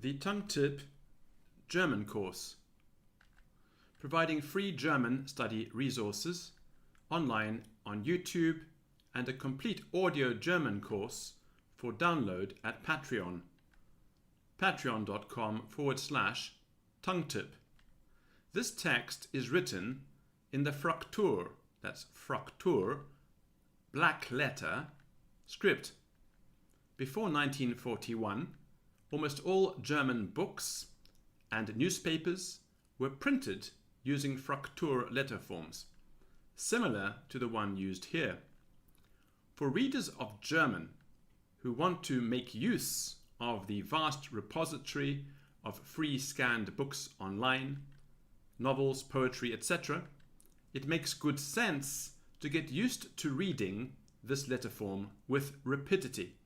The Tongue Tip German course, providing free German study resources online on YouTube and a complete audio German course for download at Patreon, patreon.com/tonguetip. This text is written in the Fraktur, that's Fraktur, black letter script. Before 1941, almost all German books and newspapers were printed using Fraktur letter forms, similar to the one used here. For readers of German who want to make use of the vast repository of free scanned books online, novels, poetry, etc., it makes good sense to get used to reading this letter form with rapidity.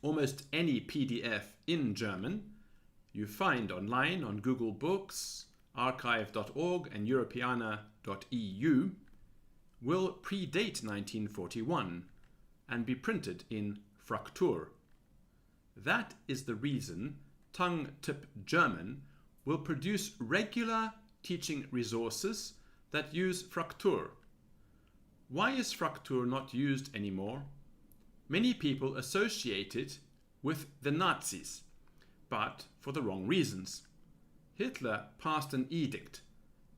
Almost any PDF in German you find online on Google Books, archive.org and europeana.eu will predate 1941 and be printed in Fraktur. That is the reason Tongue Tip German will produce regular teaching resources that use Fraktur. Why is Fraktur not used anymore? Many people associate it with the Nazis, but for the wrong reasons. Hitler passed an edict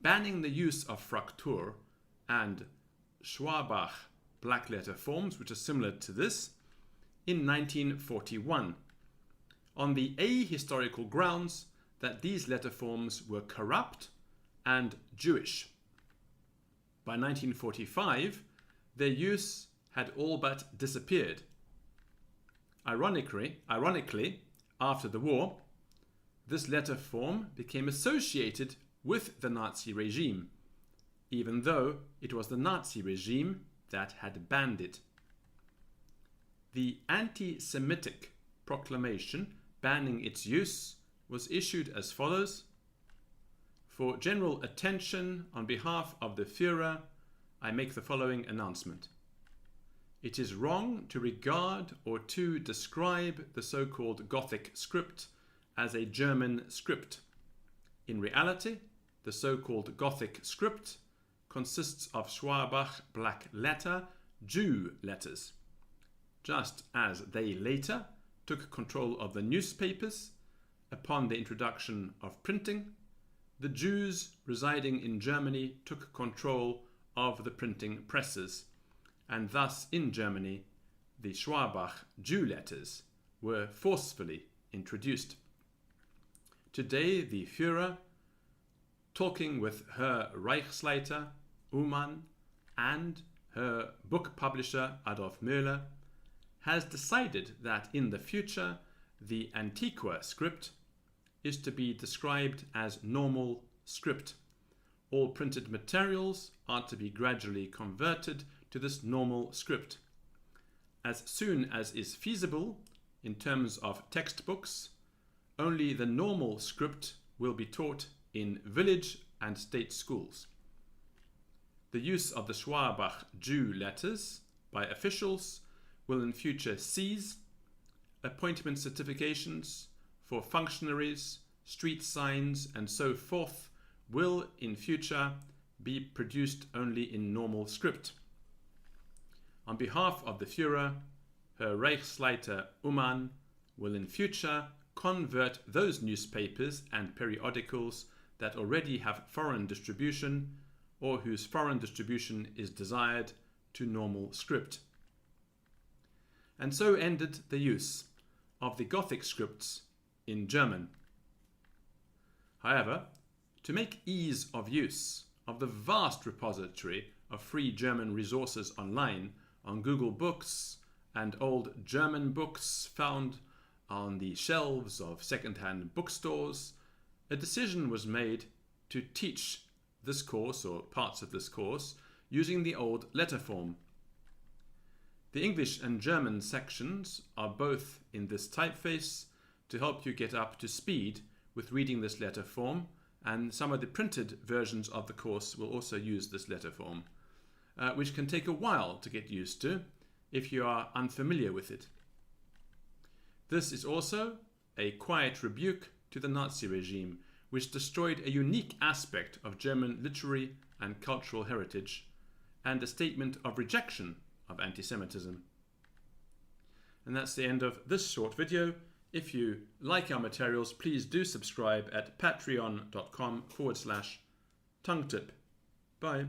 banning the use of Fraktur and Schwabach black letter forms, which are similar to this, in 1941, on the ahistorical grounds that these letter forms were corrupt and Jewish. By 1945, their use had all but disappeared. Ironically, after the war, this letter form became associated with the Nazi regime, even though it was the Nazi regime that had banned it. The anti-Semitic proclamation banning its use was issued as follows: "For general attention, on behalf of the Führer, I make the following announcement. It is wrong to regard or to describe the so-called Gothic script as a German script. In reality, the so-called Gothic script consists of Schwabach black letter Jew letters. Just as they later took control of the newspapers upon the introduction of printing, the Jews residing in Germany took control of the printing presses, and thus in Germany the Schwabach Jew letters were forcefully introduced. Today the Führer, talking with her Reichsleiter Uman and her book publisher Adolf Möhler, has decided that in the future the Antiqua script is to be described as normal script. All printed materials are to be gradually converted to this normal script. As soon as is feasible, in terms of textbooks, only the normal script will be taught in village and state schools. The use of the Schwabach Jew letters by officials will in future cease. Appointment certifications for functionaries, street signs and so forth will in future be produced only in normal script. On behalf of the Führer, her Reichsleiter Uman will in future convert those newspapers and periodicals that already have foreign distribution or whose foreign distribution is desired to normal script." And so ended the use of the Gothic scripts in German. However, to make ease of use of the vast repository of free German resources online on Google Books and old German books found on the shelves of second-hand bookstores, a decision was made to teach this course or parts of this course using the old letter form. The English and German sections are both in this typeface to help you get up to speed with reading this letter form, and some of the printed versions of the course will also use this letter form, which can take a while to get used to if you are unfamiliar with it. This is also a quiet rebuke to the Nazi regime, which destroyed a unique aspect of German literary and cultural heritage, and a statement of rejection of anti-Semitism. And that's the end of this short video. If you like our materials, please do subscribe at patreon.com/tonguetip. Bye.